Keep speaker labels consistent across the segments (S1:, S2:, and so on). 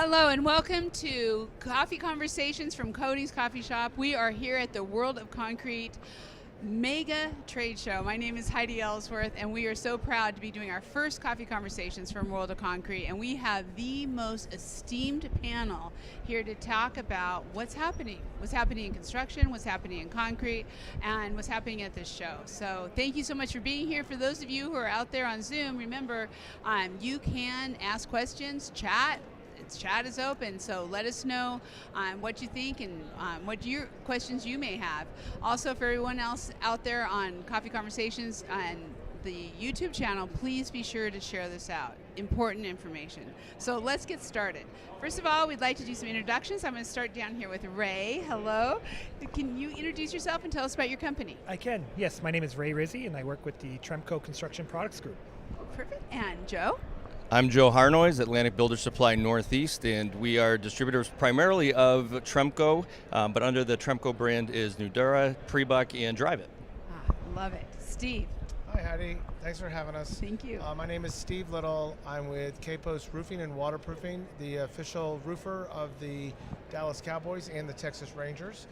S1: Hello and welcome to Coffee Conversations from Cody's Coffee Shop. We are here at the World of Concrete Mega Trade Show. My name is Heidi Ellsworth, and we are so proud to be doing our first Coffee Conversations from World of Concrete. And we have the most esteemed panel here to talk about what's happening in construction, what's happening in concrete, and what's happening at this show. So thank you so much for being here. For those of you who are out there on Zoom, remember you can ask questions, chat. Chat is open, so let us know what you think and what your questions you may have. Also, for everyone else out there on Coffee Conversations and the YouTube channel, please be sure to share this out. Important information. So let's get started. First of all, we'd like to do some introductions. I'm going to start down here with Ray. Hello. Can you introduce yourself and tell us about your company?
S2: I can. Yes, my name is Ray Rizzi, and I work with the Tremco Construction Products Group.
S1: Perfect. And Joe?
S3: I'm Joe Harnois, Atlantic Builder Supply Northeast, and we are distributors primarily of Tremco, but under the Tremco brand is Nudura, Prebuck, and Drive It.
S1: Love it. Steve.
S4: Hi Heidi, thanks for having us.
S1: Thank you.
S4: My name is Steve Little. I'm with K-Post Roofing and Waterproofing, the official roofer of the Dallas Cowboys and the Texas Rangers,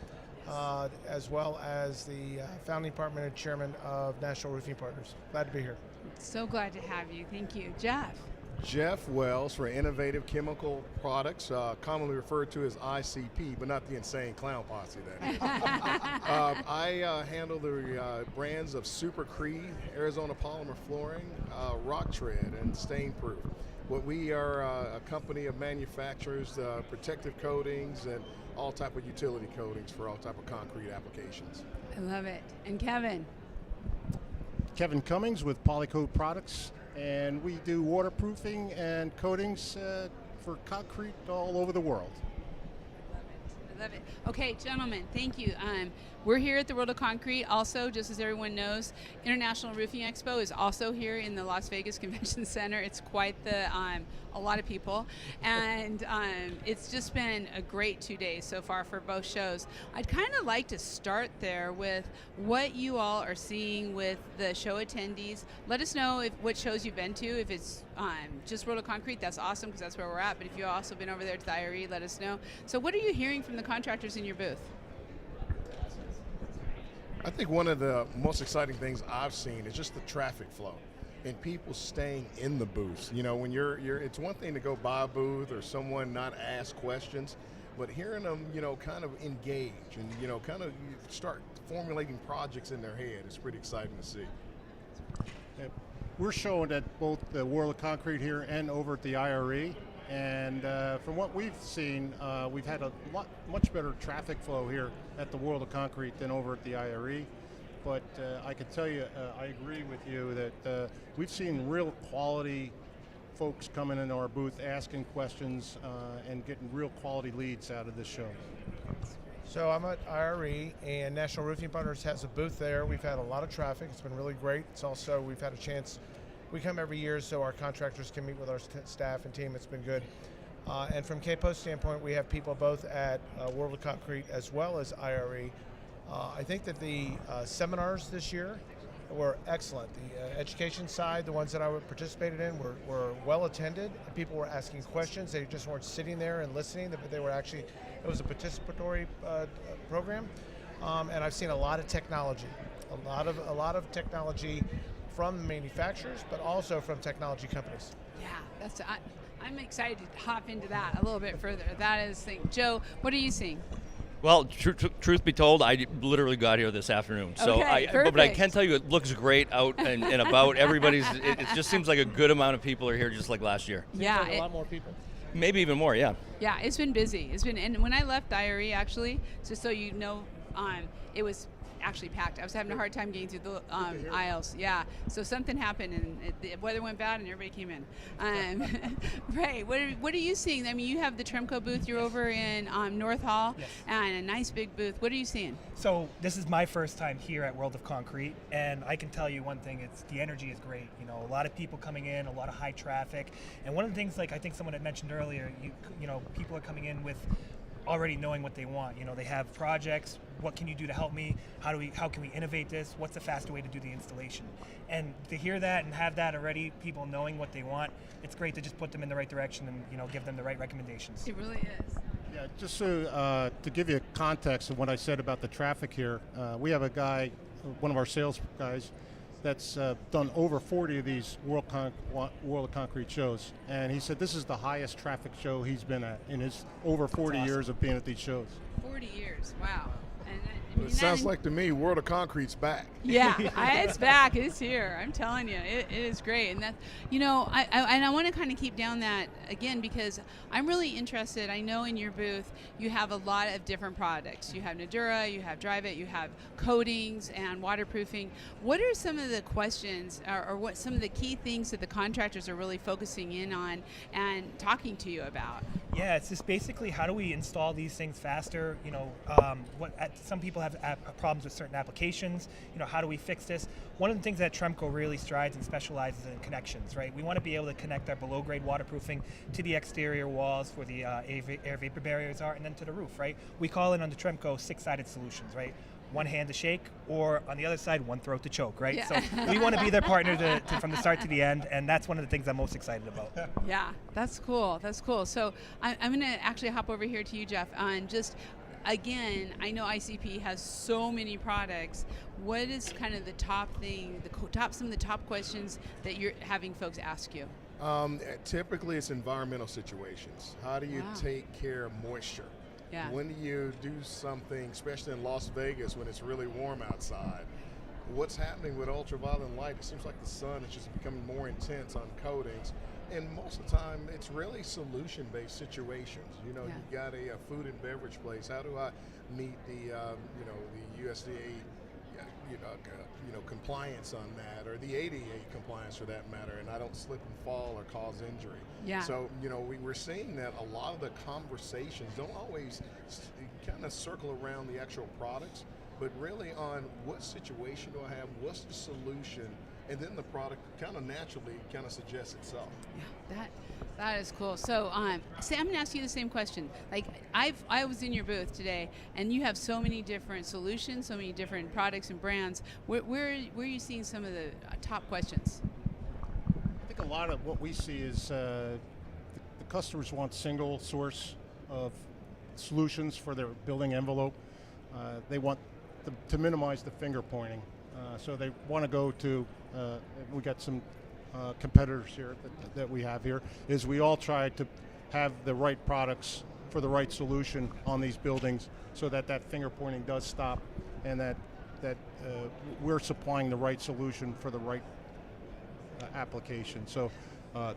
S4: as well as the founding partner and chairman of National Roofing Partners. Glad to be here.
S1: So glad to have you. Thank you. Jeff.
S5: Jeff Wells for Innovative Chemical Products, commonly referred to as ICP, but not the insane clown posse. I handle the brands of Supercrete, Arizona Polymer Flooring, Rock Tread, and Stain Proof. We are a company of manufacturers, protective coatings, and all type of utility coatings for all type of concrete applications.
S1: I love it. And Kevin.
S6: Kevin Cummings with Polycoat Products, and we do waterproofing and coatings for concrete all over the world.
S1: I love it. Okay, gentlemen, thank you. We're here at the World of Concrete. Also, just as everyone knows, International Roofing Expo is also here in the Las Vegas Convention Center. It's quite a lot of people, and it's just been a great 2 days so far for both shows. I'd kind of like to start there with what you all are seeing with the show attendees. Let us know what shows you've been to. If it's just World of Concrete, that's awesome because that's where we're at. But if you've also been over there to the IRE, let us know. So what are you hearing from the contractors in your booth?
S5: I think one of the most exciting things I've seen is just the traffic flow and people staying in the booths. You know, when it's one thing to go by a booth or someone not ask questions, but hearing them, kind of engage and, kind of start formulating projects in their head is pretty exciting to see.
S6: We're showing at both the World of Concrete here and over at the IRE, and from what we've seen, we've had a much better traffic flow here at the World of Concrete than over at the IRE. But I can tell you, I agree with you that we've seen real quality folks coming into our booth asking questions and getting real quality leads out of this show.
S4: So I'm at IRE, and National Roofing Partners has a booth there. We've had a lot of traffic. It's been really great. It's also, we've had a chance, we come every year so our contractors can meet with our staff and team. It's been good. And from K-Post standpoint, we have people both at World of Concrete as well as IRE. I think that the seminars this year were excellent. The education side, the ones that I participated in, were well attended. People were asking questions. They just weren't sitting there and listening, but they were actually, it was a participatory program. And I've seen a lot of technology, a lot of technology from manufacturers, but also from technology companies.
S1: Yeah, I'm excited to hop into that a little bit further. That is the thing. Joe, what are you seeing?
S3: Well, truth be told, I literally got here this afternoon. So
S1: okay,
S3: but I can tell you it looks great out and about. It just seems like a good amount of people are here just like last year.
S1: Yeah.
S4: Like a lot more people.
S3: Maybe even more, yeah.
S1: Yeah, it's been busy. And when I left IRE, actually, just so you know, it was actually packed. I was having a hard time getting through the aisles. Yeah, so something happened and the weather went bad and everybody came in. Ray, what are you seeing? I mean, you have the Tremco booth. You're over in North Hall,
S2: yes,
S1: and a nice big booth. What are you seeing?
S2: So this is my first time here at World of Concrete, and I can tell you one thing: it's the energy is great. A lot of people coming in, a lot of high traffic, and one of the things, like I think someone had mentioned earlier, people are coming in with already knowing what they want. You know, they have projects. What can you do to help me? How can we innovate this? What's the faster way to do the installation? And to hear that and have that already, people knowing what they want, it's great to just put them in the right direction and, you know, give them the right recommendations.
S1: It really is.
S6: Yeah, just to give you context of what I said about the traffic here, we have a guy, one of our sales guys, that's done over 40 of these World of Concrete shows, and he said this is the highest traffic show he's been at in his over 40
S2: awesome.
S6: years of being at these shows.
S1: 40 years. Wow. And
S5: It sounds like to me, World of Concrete's back.
S1: Yeah, it's back. It's here. I'm telling you, it is great. And that, you know, I want to kind of keep down that again because I'm really interested. I know in your booth you have a lot of different products. You have Nudura, you have Drive It, you have coatings and waterproofing. What are some of the questions or what some of the key things that the contractors are really focusing in on and talking to you about?
S2: Yeah, it's just basically how do we install these things faster? You know, some people have problems with certain applications. You know, how do we fix this? One of the things that Tremco really strides and specializes in connections, right? We want to be able to connect our below-grade waterproofing to the exterior walls where the air vapor barriers are, and then to the roof, right? We call it on the Tremco six-sided solutions, right? One hand to shake, or on the other side, one throat to choke, right?
S1: Yeah.
S2: So we want to be their partner from the start to the end, and that's one of the things I'm most excited about.
S1: Yeah, that's cool. That's cool. So I'm going to actually hop over here to you, Jeff, on just, again, I know ICP has so many products. What is kind of the top thing, some of the top questions that you're having folks ask you?
S5: Typically, it's environmental situations. How do you take care of moisture?
S1: Yeah.
S5: When do you do something, especially in Las Vegas when it's really warm outside? What's happening with ultraviolet light? It seems like the sun is just becoming more intense on coatings. And most of the time, it's really solution-based situations. You know, you've got a food and beverage place. How do I meet the, the USDA, compliance on that, or the ADA compliance for that matter, and I don't slip and fall or cause injury.
S1: Yeah.
S5: So, we're seeing that a lot of the conversations don't always kind of circle around the actual products, but really on what situation do I have, what's the solution, and then the product kind of naturally kind of suggests itself.
S1: Yeah, that is cool. So, Sam, I'm gonna ask you the same question. Like, I was in your booth today, and you have so many different solutions, so many different products and brands. Where are you seeing some of the top questions?
S6: I think a lot of what we see is the customers want single source of solutions for their building envelope. They want to minimize the finger pointing. So they want to go to, we got some competitors here that we have here, is we all try to have the right products for the right solution on these buildings so that finger pointing does stop and that we're supplying the right solution for the right application. So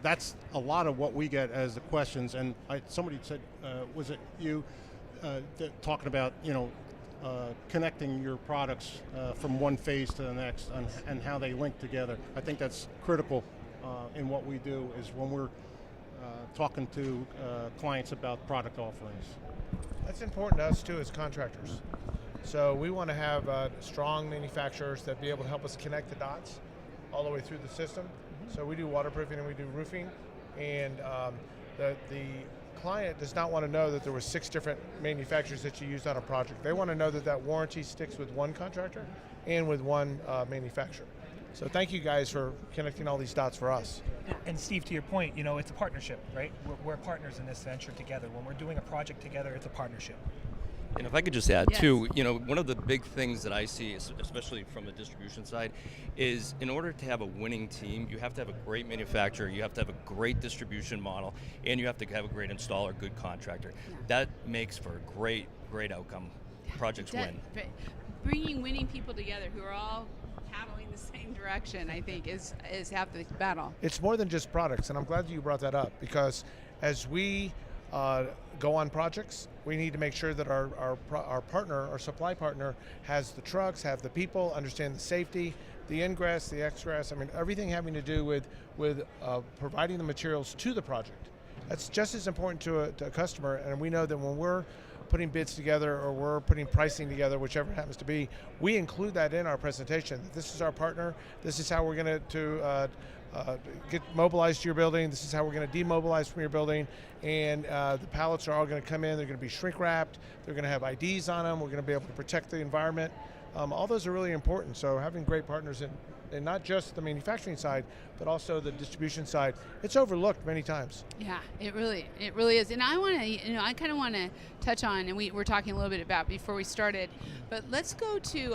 S6: that's a lot of what we get as the questions. And somebody said, was it you talking about, connecting your products from one phase to the next and how they link together. I think that's critical in what we do is when we're talking to clients about product offerings.
S4: That's important to us too as contractors. So we want to have strong manufacturers that be able to help us connect the dots all the way through the system. So we do waterproofing and we do roofing, and the client does not want to know that there were 6 different manufacturers that you used on a project. They want to know that warranty sticks with one contractor and with one manufacturer. So thank you guys for connecting all these dots for us.
S2: And Steve, to your point, it's a partnership, right? We're partners in this venture together. When we're doing a project together, it's a partnership.
S3: And if I could just add
S1: Yes.
S3: too, one of the big things that I see, especially from the distribution side, is in order to have a winning team, you have to have a great manufacturer, you have to have a great distribution model, and you have to have a great installer, good contractor.
S1: Yeah.
S3: That makes for a great outcome. Projects win.
S1: Bringing winning people together who are all paddling the same direction, I think, is half the battle.
S4: It's more than just products, and I'm glad that you brought that up, because as we go on projects, we need to make sure that our partner, our supply partner, has the trucks, have the people, understand the safety, the ingress, the egress. I mean, everything having to do with providing the materials to the project. That's just as important to a customer, and we know that when we're putting bids together or we're putting pricing together, whichever it happens to be, we include that in our presentation. This is our partner. This is how we're going to get mobilized to your building. This is how we're going to demobilize from your building. And the pallets are all going to come in. They're going to be shrink wrapped. They're going to have IDs on them. We're going to be able to protect the environment. All those are really important. So having great partners in not just the manufacturing side, but also the distribution side, it's overlooked many times.
S1: Yeah, it really is. And I want to, I kind of want to touch on, and we were talking a little bit about before we started, but let's go to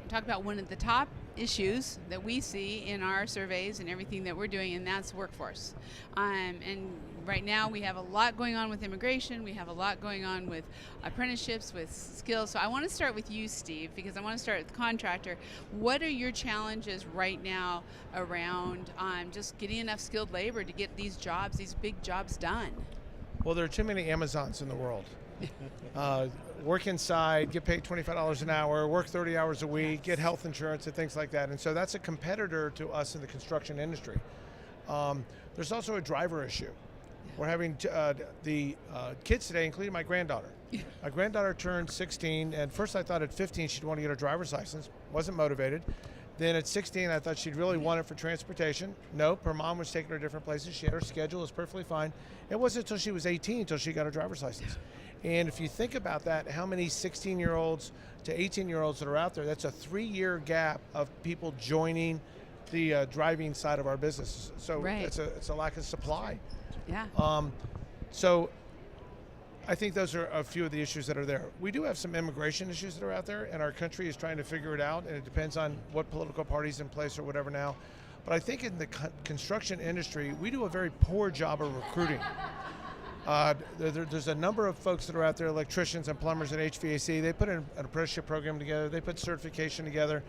S1: talk about one of the top issues that we see in our surveys and everything that we're doing, and that's workforce. And right now we have a lot going on with immigration. We have a lot going on with apprenticeships, with skills. So I want to start with you, Steve, because I want to start with the contractor. What are your challenges right now around just getting enough skilled labor to get these jobs, these big jobs done?
S4: Well, there are too many Amazons in the world. Work inside, get paid $25 an hour, work 30 hours a week, get health insurance and things like that. And so that's a competitor to us in the construction industry. There's also a driver issue. We're having the kids today, including my granddaughter. My granddaughter turned 16, and first I thought at 15 she'd want to get her driver's license. Wasn't motivated. Then at 16, I thought she'd really want it for transportation. Nope, her mom was taking her different places. She had her schedule, it was perfectly fine. It wasn't until she was 18 until she got her driver's license. And if you think about that, how many 16-year-olds to 18-year-olds that are out there, that's a 3-year gap of people joining the driving side of our business. So
S1: right.
S4: it's a lack of supply.
S1: Yeah.
S4: So I think those are a few of the issues that are there. We do have some immigration issues that are out there, and our country is trying to figure it out, and it depends on what political party's in place or whatever now. But I think in the construction industry, we do a very poor job of recruiting. There's a number of folks that are out there, electricians and plumbers and HVAC. They put an apprenticeship program together. They put certification together.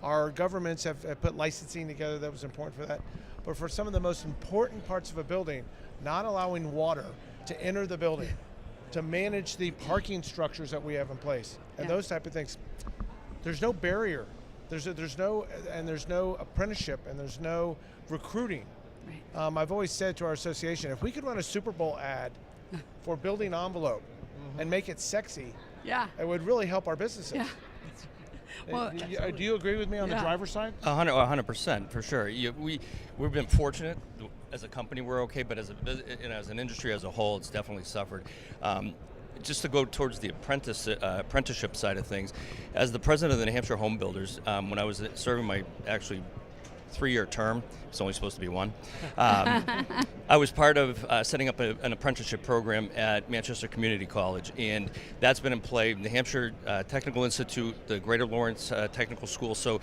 S4: Our governments have put licensing together. That was important for that. But for some of the most important parts of a building, not allowing water to enter the building, to manage the parking structures that we have in place, and those type of things, there's no barrier. There's no apprenticeship, and there's no recruiting.
S1: Right.
S4: I've always said to our association, if we could run a Super Bowl ad for building envelope and make it sexy, it would really help our businesses.
S1: Yeah. Well,
S4: do you agree with me on the driver's side?
S3: 100%, for sure. We've been fortunate as a company. We're okay, but as an industry as a whole, it's definitely suffered. Just to go towards the apprenticeship side of things, as the president of the New Hampshire Home Builders, when I was serving my 3-year term, it's only supposed to be one, I was part of setting up an apprenticeship program at Manchester Community College, and that's been in play. New Hampshire Technical Institute, the Greater Lawrence Technical School. So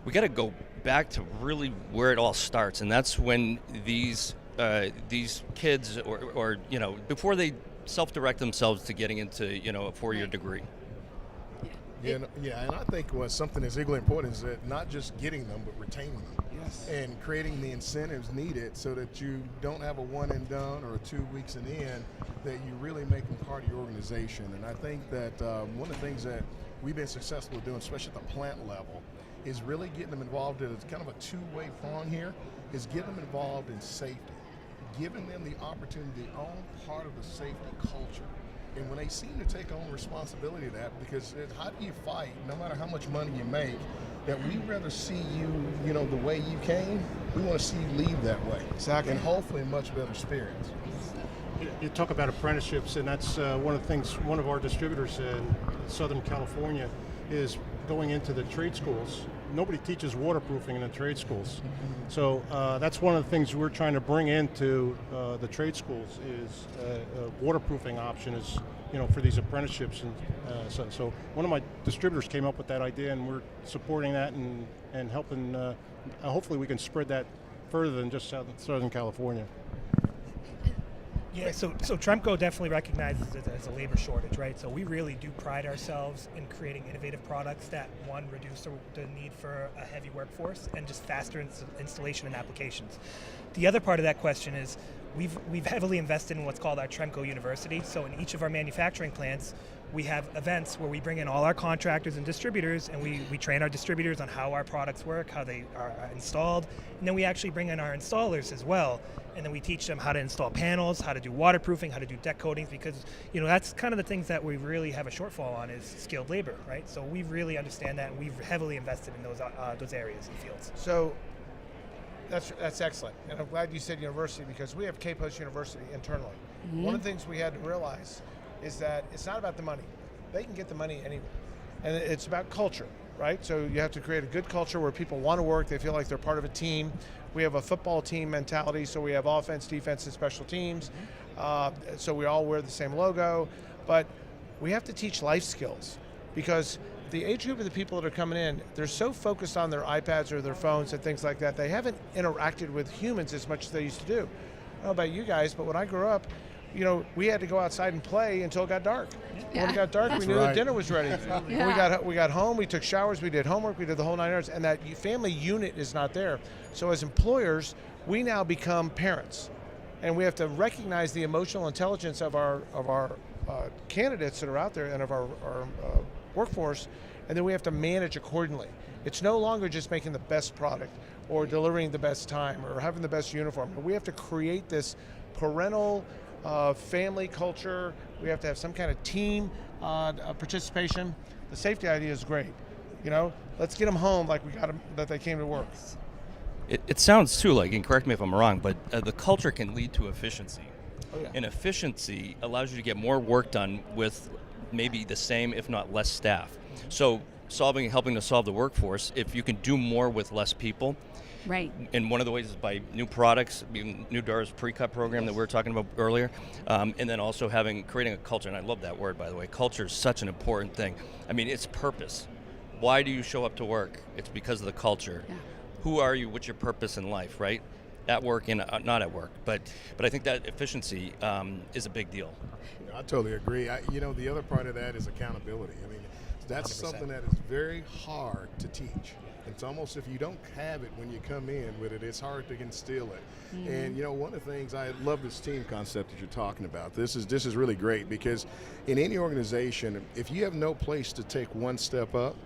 S3: we got to go back to really where it all starts, and that's when these kids, or before they self-direct themselves to getting into a 4-year degree.
S5: Yeah, and I think something that's equally important is that not just getting them, but retaining them. Yes. And creating the incentives needed so that you don't have a one and done or 2 weeks and in, that you really make them part of your organization. And I think that one of the things that we've been successful at doing, especially at the plant level, is really getting them involved in kind of a two-way prong here, is getting them involved in safety, giving them the opportunity to own part of the safety culture. And when they seem to take on responsibility of that, because how do you fight, no matter how much money you make, that we'd rather see you, the way you came, we want to see you leave that way.
S4: Exactly.
S5: And hopefully in much better spirits.
S6: You talk about apprenticeships, and that's one of the things, one of our distributors in Southern California is going into the trade schools. Nobody teaches waterproofing in the trade schools. So that's one of the things we're trying to bring into the trade schools is a waterproofing option is, for these apprenticeships. And so one of my distributors came up with that idea, and we're supporting that and helping. Hopefully we can spread that further than just Southern California.
S2: Yeah, so Tremco definitely recognizes it as a labor shortage, right? So we really do pride ourselves in creating innovative products that, one, reduce the need for a heavy workforce and just faster installation and applications. The other part of that question is we've heavily invested in what's called our Tremco University. So in each of our manufacturing plants, we have events where we bring in all our contractors and distributors, and we train our distributors on how our products work, how they are installed, and then we actually bring in our installers as well, and then we teach them how to install panels, how to do waterproofing, how to do deck coatings, because that's kind of the things that we really have a shortfall on is skilled labor, right? So we really understand that, and we've heavily invested in those areas and fields.
S4: So that's excellent, and I'm glad you said university, because we have K-Post University internally. One of the things we had to realize is that it's not about the money. They can get the money anywhere, and it's about culture, right? So you have to create a good culture where people want to work, they feel like they're part of a team. We have a football team mentality, so we have offense, defense, and special teams. So we all wear the same logo, but we have to teach life skills, because the age group of the people that are coming in, they're so focused on their iPads or their phones and things like that, they haven't interacted with humans as much as they used to do. I don't know about you guys, but when I grew up, we had to go outside and play until it got dark. When it got dark, we knew the dinner was ready. When we got home, we took showers, we did homework, we did the whole 9 yards, and that family unit is not there. So as employers, we now become parents, and we have to recognize the emotional intelligence of our candidates that are out there and of our workforce, and then we have to manage accordingly. It's no longer just making the best product or delivering the best time or having the best uniform, but we have to create this parental family culture. We have to have some kind of team participation. The safety idea is great. Let's get them home like we got them, that they came to work.
S3: It sounds too like, and correct me if I'm wrong, but the culture can lead to efficiency.
S4: Oh, yeah.
S3: And efficiency allows you to get more work done with maybe the same, if not less staff. So helping to solve the workforce, if you can do more with less people.
S1: Right.
S3: And one of the ways is by new products, New Dar's pre-cut program that we were talking about earlier, and then also creating a culture, and I love that word, by the way. Culture is such an important thing. I mean, it's purpose. Why do you show up to work? It's because of the culture.
S1: Yeah.
S3: Who are you? What's your purpose in life, right? At work and not at work. But I think that efficiency is a big deal.
S5: I totally agree. The other part of that is accountability. I mean, that's
S2: 100%.
S5: something that is very hard to teach. It's almost, if you don't have it when you come in with it, it's hard to instill it. And one of the things, I love this team concept that you're talking about. This is really great, because in any organization, if you have no place to take one step up,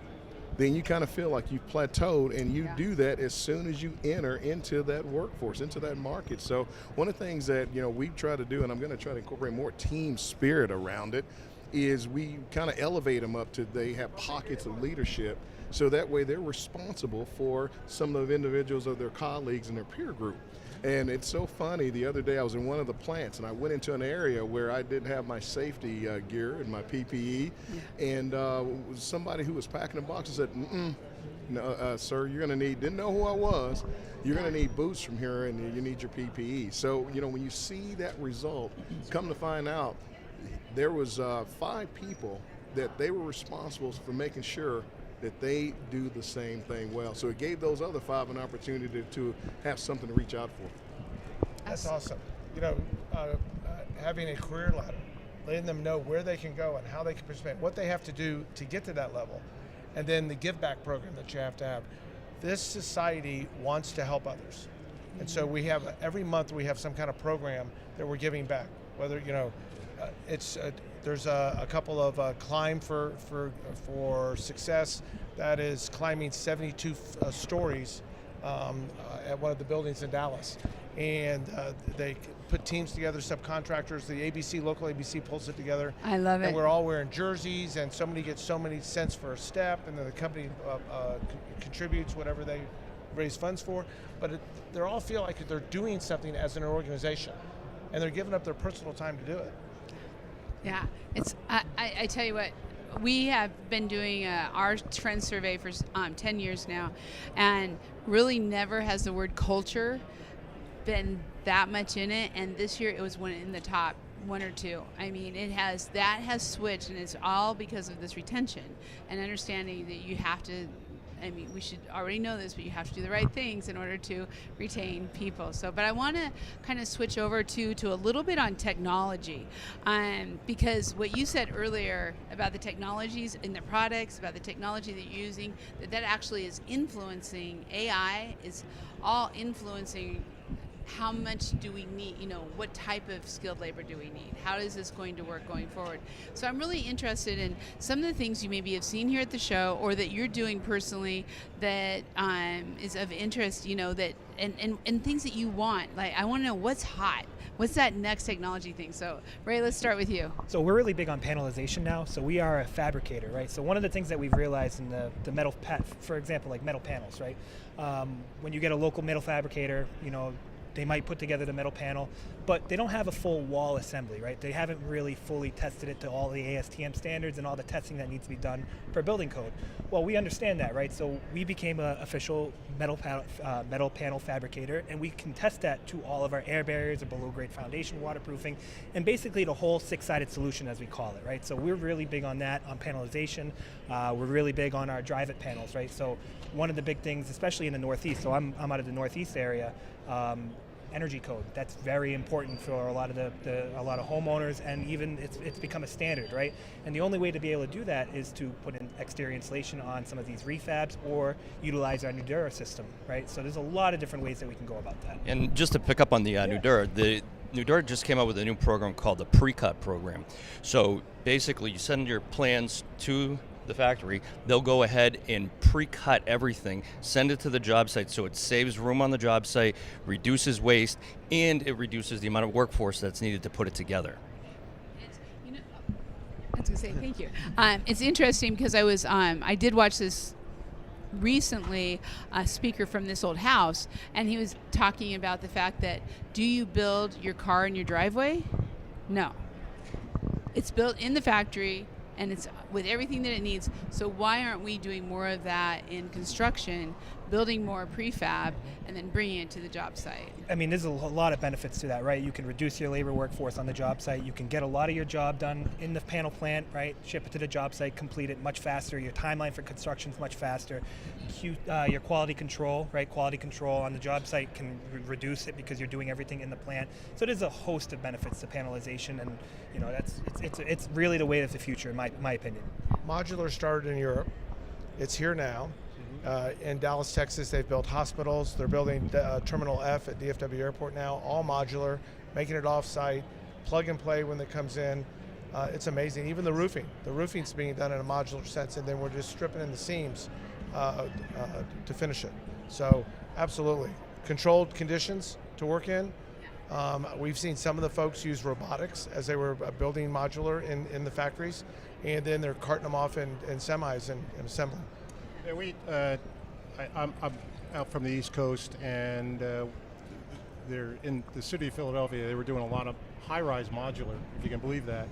S5: then you kind of feel like you've plateaued, and you do that as soon as you enter into that workforce, into that market. So one of the things that we try to do, and I'm going to try to incorporate more team spirit around it, is we kind of elevate them up to, they have pockets of leadership, so that way they're responsible for some of the individuals of their colleagues and their peer group. And it's so funny, the other day I was in one of the plants and I went into an area where I didn't have my safety gear and my PPE, and somebody who was packing a box said, no, sir, you're going to need, didn't know who I was, you're going to need boots from here, and you need your PPE. So, when you see that result, come to find out, there was 5 people that they were responsible for making sure that they do the same thing well. So it gave those other 5 an opportunity to have something to reach out for.
S4: That's awesome. Having a career ladder, letting them know where they can go and how they can participate, what they have to do to get to that level, and then the give back program that you have to have. This society wants to help others. And so we have, every month we have some kind of program that we're giving back, whether, there's a couple of Climb for Success that is climbing 72 stories at one of the buildings in Dallas. And they put teams together, subcontractors, the local ABC pulls it together.
S1: I love it.
S4: And we're all wearing jerseys, and somebody gets so many cents for a step, and then the company contributes whatever they raise funds for. But they all feel like they're doing something as an organization, and they're giving up their personal time to do it.
S1: Yeah, I tell you what, we have been doing our trend survey for 10 years now, and really never has the word culture been that much in it, and this year it was one in the top 1 or 2. I mean, that has switched, and it's all because of this retention and understanding that you have to, we should already know this, but you have to do the right things in order to retain people. So, but I want to kind of switch over to a little bit on technology, because what you said earlier about the technologies in the products, about the technology that you're using, that actually is influencing, AI is all influencing how much do we need, what type of skilled labor do we need? How is this going to work going forward? So I'm really interested in some of the things you maybe have seen here at the show or that you're doing personally that is of interest, that and things that you want. Like, I want to know what's hot. What's that next technology thing? So, Ray, let's start with you.
S2: So we're really big on panelization now. So we are a fabricator, right? So one of the things that we've realized in the metal, for example, like metal panels, right? When you get a local metal fabricator, they might put together the metal panel, but they don't have a full wall assembly, right? They haven't really fully tested it to all the ASTM standards and all the testing that needs to be done per building code. Well, we understand that, right? So we became an official metal panel fabricator, and we can test that to all of our air barriers, or below grade foundation, waterproofing, and basically the whole six-sided solution, as we call it, right? So we're really big on that, on panelization. We're really big on our drive-it panels, right? So one of the big things, especially in the Northeast, so I'm out of the Northeast area, energy code. That's very important for a lot of a lot of homeowners, and even it's become a standard, right? And the only way to be able to do that is to put in exterior insulation on some of these refabs or utilize our Nudura system, right? So there's a lot of different ways that we can go about that.
S3: And just to pick up on the Nudura, the Nudura just came out with a new program called the pre-cut program. So basically, you send your plans to the factory, they'll go ahead and pre-cut everything, send it to the job site, so it saves room on the job site, reduces waste, and it reduces the amount of workforce that's needed to put it together.
S1: I was going to say thank you. It's interesting because I did watch this recently, a speaker from This Old House, and he was talking about the fact that, do you build your car in your driveway? No. It's built in the factory, and it's with everything that it needs. So why aren't we doing more of that in construction, building more prefab, and then bringing it to the job site?
S2: I mean, there's a lot of benefits to that, right? You can reduce your labor workforce on the job site. You can get a lot of your job done in the panel plant, right? Ship it to the job site, complete it much faster. Your timeline for construction is much faster. Your quality control, right? Quality control on the job site can reduce it because you're doing everything in the plant. So there's a host of benefits to panelization, and it's really the way of the future, in my opinion.
S4: Modular started in Europe. It's here now. In Dallas, Texas, they've built hospitals. They're building Terminal F at DFW Airport now, all modular, making it off-site, plug and play when it comes in. It's amazing. Even the roofing's being done in a modular sense, and then we're just stripping in the seams to finish it. So absolutely. Controlled conditions to work in. We've seen some of the folks use robotics as they were building modular in the factories, and then they're carting them off in semis and assembling.
S6: Yeah, I'm out from the East Coast, and they're in the city of Philadelphia. They were doing a lot of high-rise modular, if you can believe that.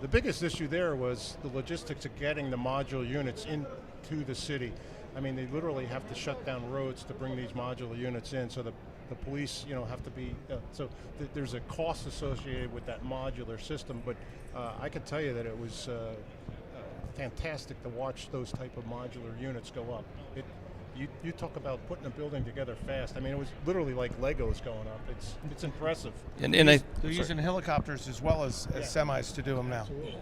S6: The biggest issue there was the logistics of getting the modular units into the city. I mean, they literally have to shut down roads to bring these modular units in, so the police, have to be, there's a cost associated with that modular system, but I can tell you that it was fantastic to watch those type of modular units go up. You talk about putting a building together fast. I mean, it was literally like Legos going up. It's impressive.
S4: They're using helicopters as well as semis to do them now.
S6: Absolutely.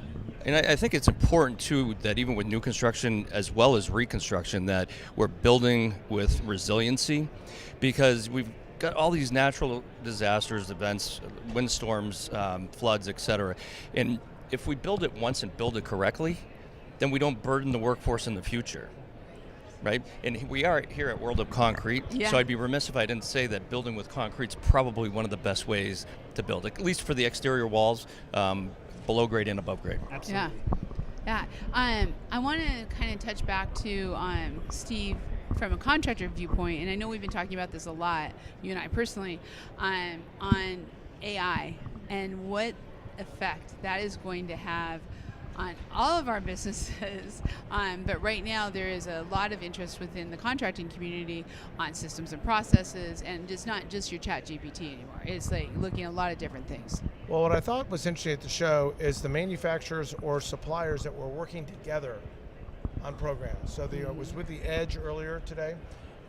S3: And I think it's important, too, that even with new construction as well as reconstruction, that we're building with resiliency, because we've got all these natural disasters, events, windstorms, floods, etc. And if we build it once and build it correctly, then we don't burden the workforce in the future, right? And we are here at World of Concrete, so I'd be remiss if I didn't say that building with concrete is probably one of the best ways to build, at least for the exterior walls, below grade and above grade.
S2: Absolutely.
S1: Yeah. I want to kind of touch back to Steve from a contractor viewpoint, and I know we've been talking about this a lot, you and I personally, on AI and what effect that is going to have on all of our businesses, but right now there is a lot of interest within the contracting community on systems and processes, and it's not just your ChatGPT anymore. It's like looking at a lot of different things.
S4: Well, what I thought was interesting at the show is the manufacturers or suppliers that were working together on programs. So I was with the Edge earlier today,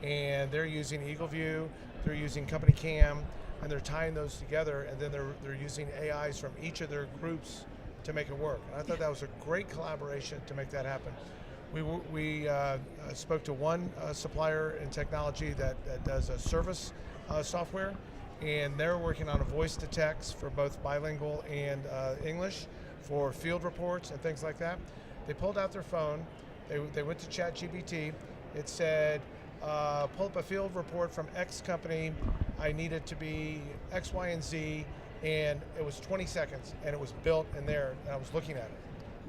S4: and they're using EagleView, they're using Company Cam, and they're tying those together, and then they're using AIs from each of their groups to make it work. And I thought that was a great collaboration to make that happen. We spoke to one supplier in technology that does a service software, and they're working on a voice to text for both bilingual and English for field reports and things like that. They pulled out their phone, they went to ChatGPT, it said, pull up a field report from X company, I need it to be X, Y, and Z, and it was 20 seconds, and it was built in there, and I was looking at it.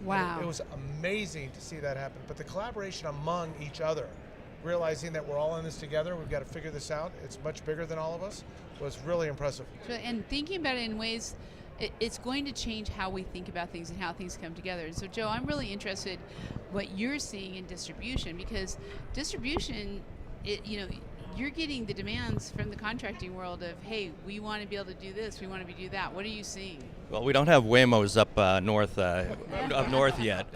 S1: Wow.
S4: It was amazing to see that happen, but the collaboration among each other, realizing that we're all in this together, we've got to figure this out, it's much bigger than all of us, was really impressive.
S1: And thinking about it in ways, it's going to change how we think about things and how things come together. And so, Joe, I'm really interested what you're seeing in distribution, because distribution, you're getting the demands from the contracting world of, hey, we want to be able to do this, we want to do that. What are you seeing?
S3: Well, we don't have Waymos up north yet.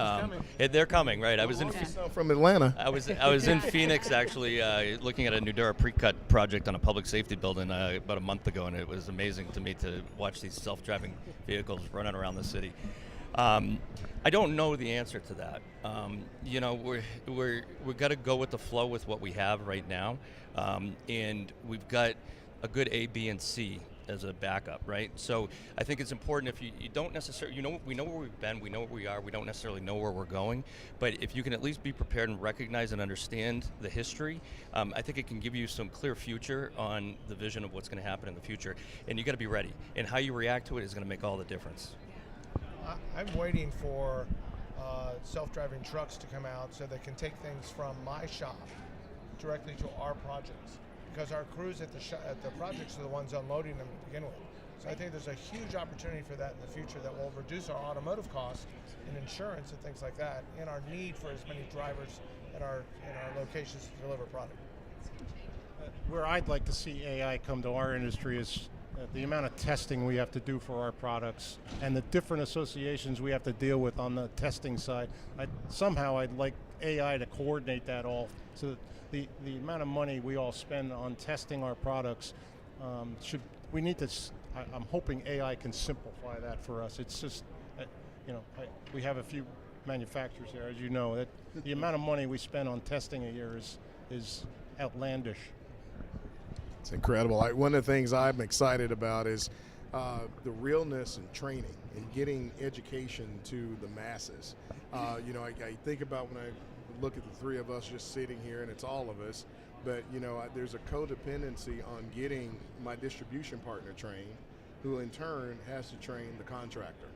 S3: They're coming, right? I was in.
S5: From Atlanta.
S3: I was in Phoenix actually, looking at a Nudura pre-cut project on a public safety building about a month ago, and it was amazing to me to watch these self-driving vehicles running around the city. I don't know the answer to that. We've got to go with the flow with what we have right now, and we've got a good A, B, and C as a backup, right? So I think it's important if you don't necessarily, we know where we've been, we know where we are, we don't necessarily know where we're going, but if you can at least be prepared and recognize and understand the history, I think it can give you some clear future on the vision of what's going to happen in the future, and you got to be ready, and how you react to it is going to make all the difference.
S4: I'm waiting for self-driving trucks to come out so they can take things from my shop directly to our projects, because our crews at the projects are the ones unloading them to begin with. So I think there's a huge opportunity for that in the future that will reduce our automotive costs and insurance and things like that, and our need for as many drivers in our locations to deliver product.
S6: Where I'd like to see AI come to our industry is the amount of testing we have to do for our products and the different associations we have to deal with on the testing side. I'd like AI to coordinate that all, so that the amount of money we all spend on testing our products I'm hoping AI can simplify that for us. It's just, we have a few manufacturers there, as you know, that the amount of money we spend on testing a year is outlandish.
S5: It's incredible. One of the things I'm excited about is the realness and training and getting education to the masses. I think about when I look at the three of us just sitting here, and it's all of us, but there's a codependency on getting my distribution partner trained, who in turn has to train the contractor.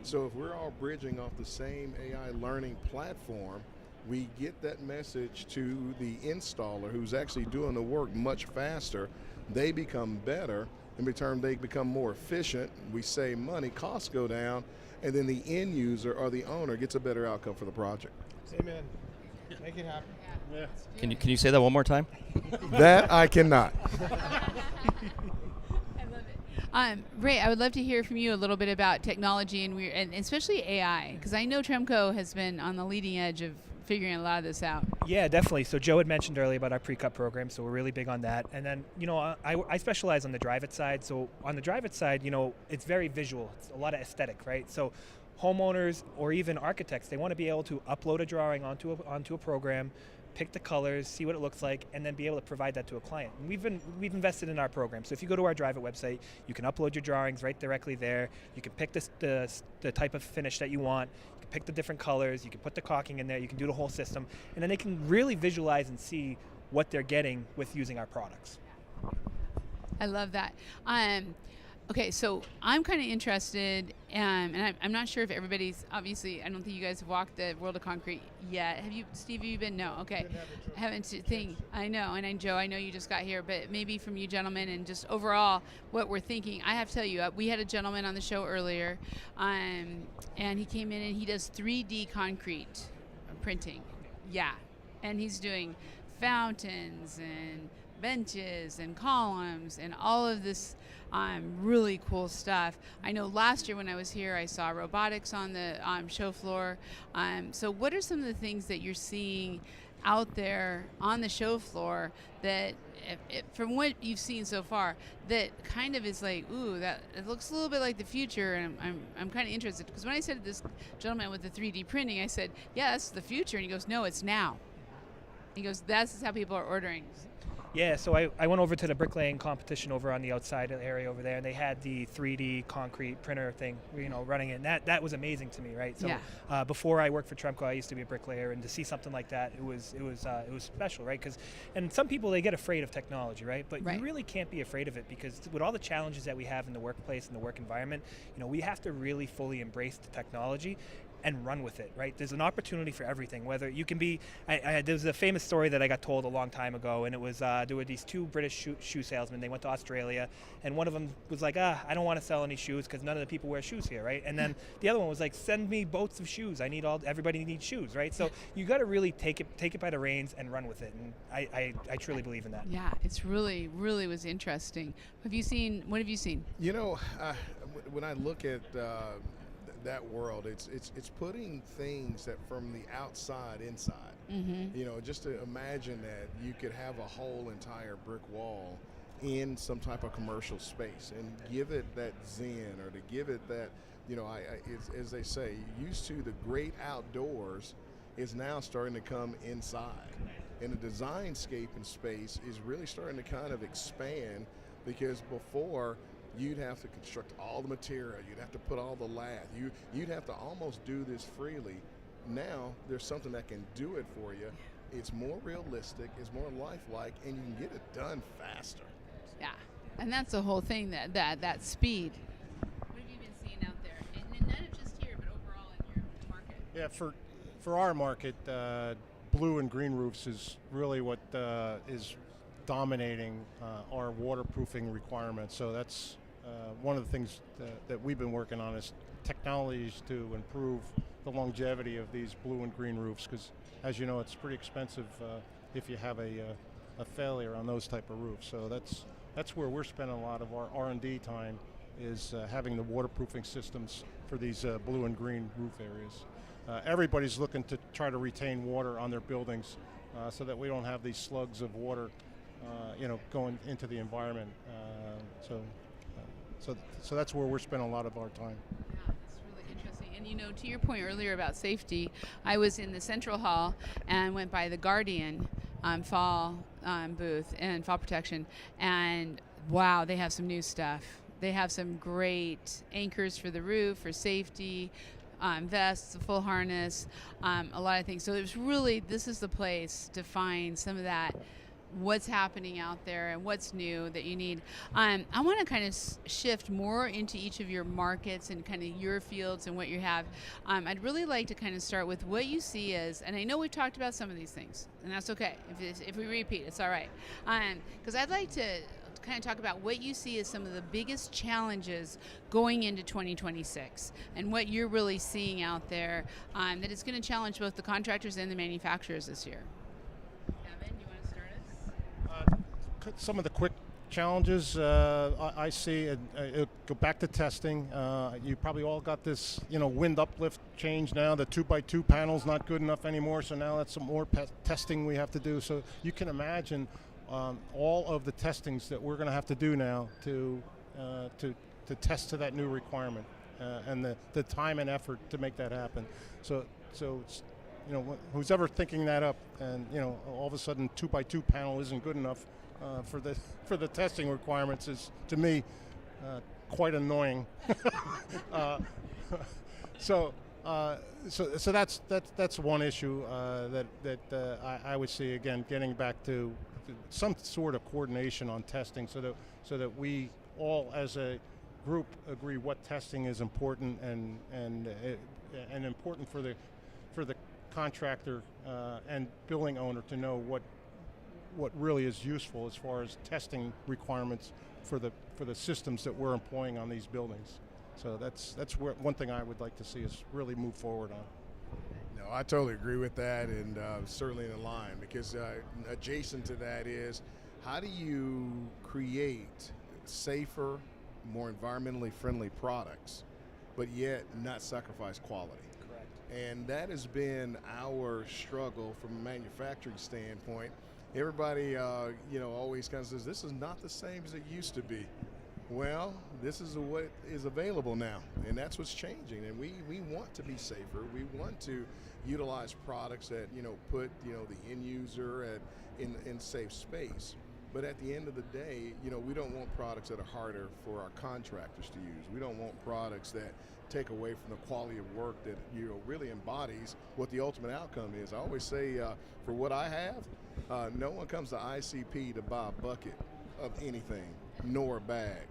S5: So if we're all bridging off the same AI learning platform, we get that message to the installer who's actually doing the work much faster. They become better. In return, they become more efficient. We save money, costs go down, and then the end user or the owner gets a better outcome for the project.
S4: Amen. Make it happen.
S6: Yeah.
S3: Can you say that one more time?
S5: That I cannot.
S1: Ray, I would love to hear from you a little bit about technology and especially AI, because I know Tremco has been on the leading edge of figuring a lot of this out.
S2: Yeah, definitely. So Joe had mentioned earlier about our pre-cut program, so we're really big on that. And then, I specialize on the drive-it side. So on the drive-it side, it's very visual. It's a lot of aesthetic, right? So homeowners or even architects, they want to be able to upload a drawing onto a program, pick the colors, see what it looks like, and then be able to provide that to a client. And we've invested in our program. So if you go to our Drive It website, you can upload your drawings right directly there. You can pick the type of finish that you want. You can pick the different colors. You can put the caulking in there. You can do the whole system, and then they can really visualize and see what they're getting with using our products.
S1: I love that. Okay, so I'm kind of interested, and I'm not sure if everybody's, obviously, I don't think you guys have walked the World of Concrete yet. Have you, Steve, have you been? No, okay. I know, and Joe, I know you just got here, but maybe from you gentlemen and just overall what we're thinking. I have to tell you, we had a gentleman on the show earlier, and he came in and he does 3D concrete printing. Yeah, and he's doing fountains and benches and columns and all of this really cool stuff. I know last year when I was here, I saw robotics on the show floor. So what are some of the things that you're seeing out there on the show floor that, from what you've seen so far, that kind of is like, ooh, that it looks a little bit like the future, and I'm kind of interested, because when I said to this gentleman with the 3D printing, I said, yeah, that's the future, and he goes, no, it's now. He goes, that's how people are ordering.
S2: Yeah, so I went over to the bricklaying competition over on the outside area over there, and they had the 3D concrete printer thing, running it. And that was amazing to me, right? So
S1: Yeah.
S2: before I worked for Tremco, I used to be a bricklayer, and to see something like that, it was special, right? And some people, they get afraid of technology, right? But
S1: Right.
S2: you really can't be afraid of it, because with all the challenges that we have in the workplace and the work environment, we have to really fully embrace the technology and run with it, right? There's an opportunity for everything. Whether you can be, there's a famous story that I got told a long time ago, and it was there were these two British shoe salesmen. They went to Australia, and one of them was like, I don't want to sell any shoes because none of the people wear shoes here, right? And then the other one was like, send me boats of shoes. Everybody needs shoes, right? So you got to really take it by the reins and run with it. And I truly believe in that.
S1: Yeah, it's really was interesting. What have you seen?
S5: When I look at that world, it's putting things that from the outside inside. Just to imagine that you could have a whole entire brick wall in some type of commercial space and give it that zen, or to give it that, it's, as they say, used to the great outdoors is now starting to come inside. And the design scape and space is really starting to kind of expand, because before you'd have to construct all the material, you'd have to put all the lath, you'd have to almost do this freely. Now there's something that can do it for you. It's more realistic, it's more lifelike, and you can get it done faster.
S1: Yeah, and that's the whole thing, that speed. What have you been seeing out there? And not just here, but overall in your market?
S6: Yeah, for our market, blue and green roofs is really what is dominating our waterproofing requirements. So that's one of the things that we've been working on, is technologies to improve the longevity of these blue and green roofs, because as you know, it's pretty expensive if you have a failure on those type of roofs. So that's where we're spending a lot of our R&D time, is having the waterproofing systems for these blue and green roof areas. Everybody's looking to try to retain water on their buildings so that we don't have these slugs of water going into the environment. So that's where we're spending a lot of our time.
S1: Yeah, that's really interesting. And to your point earlier about safety, I was in the Central Hall and went by the Guardian fall booth and fall protection, and wow, they have some new stuff. They have some great anchors for the roof, for safety, vests, the full harness, a lot of things. So this is the place to find some of that, what's happening out there and what's new that you need. I want to kind of shift more into each of your markets and kind of your fields and what you have. I'd really like to kind of start with what you see as, and I know we've talked about some of these things, and that's okay. If we repeat, it's all right. Because I'd like to kind of talk about what you see as some of the biggest challenges going into 2026, and what you're really seeing out there that is going to challenge both the contractors and the manufacturers this year. Evan, do you want to start us?
S6: Some of the quick challenges I see, go back to testing. You probably all got this, wind uplift change now. The 2x2 panel's not good enough anymore, so now that's some more testing we have to do. So you can imagine all of the testings that we're going to have to do now to test to that new requirement, and the time and effort to make that happen. So it's, who's ever thinking that up, and all of a sudden 2x2 panel isn't good enough for the testing requirements, is, to me, quite annoying. So that's one issue that I would see, again, getting back to some sort of coordination on testing, so that we all as a group agree what testing is important and important for the contractor and building owner to know what really is useful as far as testing requirements for the systems that we're employing on these buildings. So that's where one thing I would like to see is really move forward on.
S5: No, I totally agree with that, and certainly in line, because adjacent to that is, how do you create safer, more environmentally friendly products, but yet not sacrifice quality?
S2: Correct.
S5: And that has been our struggle from a manufacturing standpoint. Everybody, always kind of says, this is not the same as it used to be. Well, this is what is available now, and that's what's changing. And we want to be safer. We want to utilize products that, put, the end user in safe space. But at the end of the day, we don't want products that are harder for our contractors to use. We don't want products that take away from the quality of work that really embodies what the ultimate outcome is. I always say, for what I have, no one comes to ICP to buy a bucket of anything, nor a bag.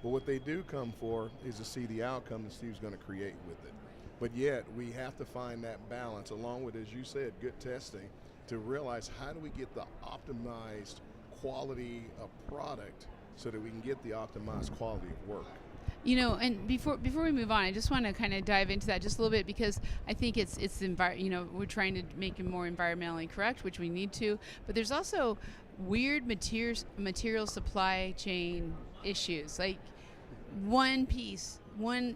S5: But what they do come for is to see the outcome that Steve's going to create with it. But yet, we have to find that balance, along with, as you said, good testing, to realize how do we get the optimized quality of product so that we can get the optimized quality of work.
S1: And before we move on, I just want to kind of dive into that just a little bit, because I think we're trying to make it more environmentally correct, which we need to, but there's also weird material supply chain issues, like one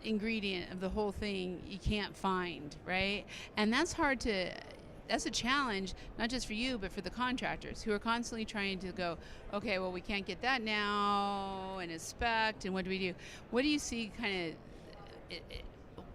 S1: ingredient of the whole thing you can't find, right? And that's a challenge, not just for you, but for the contractors who are constantly trying to go, okay, well, we can't get that now, and it's spec'd, and what do we do? What do you see kind of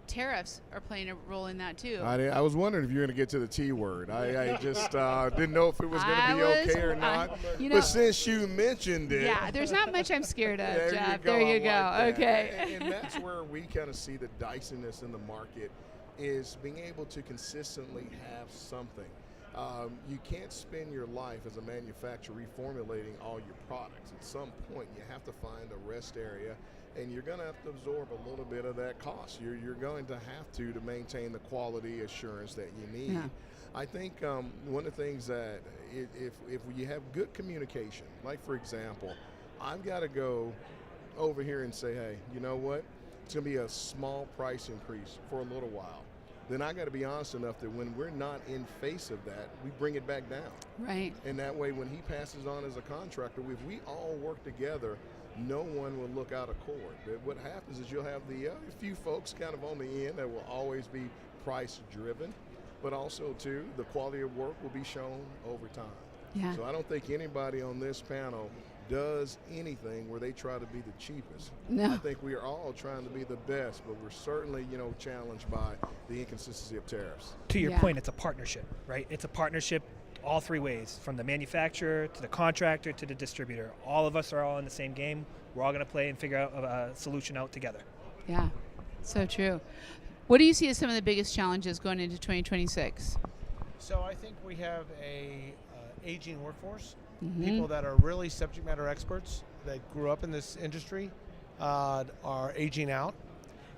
S1: tariffs are playing a role in that too?
S5: I was wondering if you were going to get to the T word. I just didn't know if it was going to be okay or not. But since you mentioned it.
S1: Yeah, there's not much I'm scared of,
S5: there
S1: Jeff.
S5: You go.
S1: There you go.
S5: Like
S1: Okay.
S5: And that's where we kind of see the diciness in the market, is being able to consistently have something. You can't spend your life as a manufacturer reformulating all your products. At some point, you have to find a rest area, and you're going to have to absorb a little bit of that cost. You're going to have to maintain the quality assurance that you need.
S1: Yeah.
S5: I think one of the things that if you have good communication, like for example, I've got to go over here and say, hey, you know what? It's going to be a small price increase for a little while. Then I got to be honest enough that when we're not in face of that, we bring it back down.
S1: Right.
S5: And that way, when he passes on as a contractor, if we all work together, no one will look out of court. But what happens is you'll have the few folks kind of on the end that will always be price driven, but also too, the quality of work will be shown over time.
S1: Yeah.
S5: So I don't think anybody on this panel does anything where they try to be the cheapest.
S1: No.
S5: I think we are all trying to be the best, but we're certainly, challenged by the inconsistency of tariffs.
S2: To your
S1: Yeah.
S2: point, it's a partnership, right? It's a partnership all three ways, from the manufacturer to the contractor to the distributor. All of us are all in the same game. We're all going to play and figure out a solution out together.
S1: Yeah. So true. What do you see as some of the biggest challenges going into 2026?
S4: So I think we have a aging workforce,
S1: Mm-hmm.
S4: people that are really subject matter experts that grew up in this industry are aging out,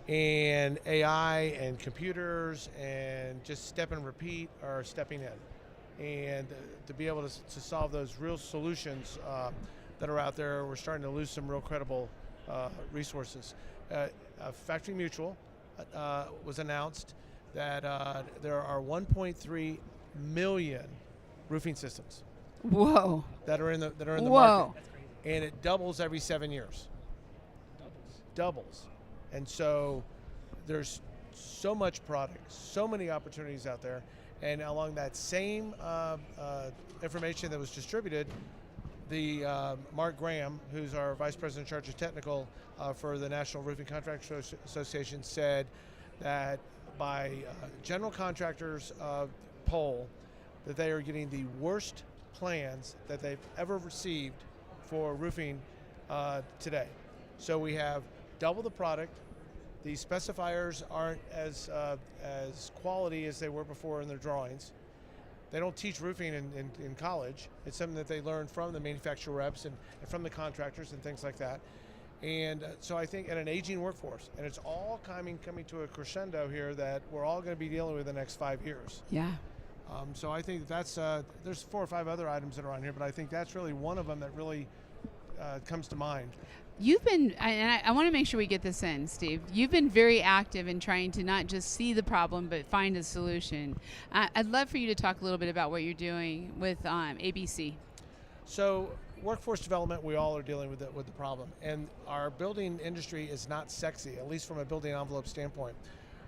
S4: and AI and computers and just step and repeat are stepping in. And to be able to solve those real solutions that are out there, we're starting to lose some real credible resources. Factory Mutual was announced that there are 1.3 million roofing systems
S1: Whoa.
S4: that are in the
S1: Whoa.
S4: market, and it doubles every 7 years. Doubles. And so there's so much product, so many opportunities out there, and along that same information that was distributed, the Mark Graham, who's our Vice President in charge of technical for the National Roofing Contractors Association, said that by general contractors poll, that they are getting the worst plans that they've ever received for roofing today. So we have double the product. The specifiers aren't as quality as they were before in their drawings. They don't teach roofing in college. It's something that they learn from the manufacturer reps and from the contractors and things like that. And so I think, and an aging workforce, and it's all coming to a crescendo here that we're all going to be dealing with the next 5 years.
S1: Yeah.
S4: So I think that's, there's 4 or 5 other items that are on here, but I think that's really one of them that really comes to mind.
S1: You've been, and I want to make sure we get this in, Steve. You've been very active in trying to not just see the problem, but find a solution. I'd love for you to talk a little bit about what you're doing with ABC.
S4: So workforce development, we all are dealing with the problem. And our building industry is not sexy, at least from a building envelope standpoint.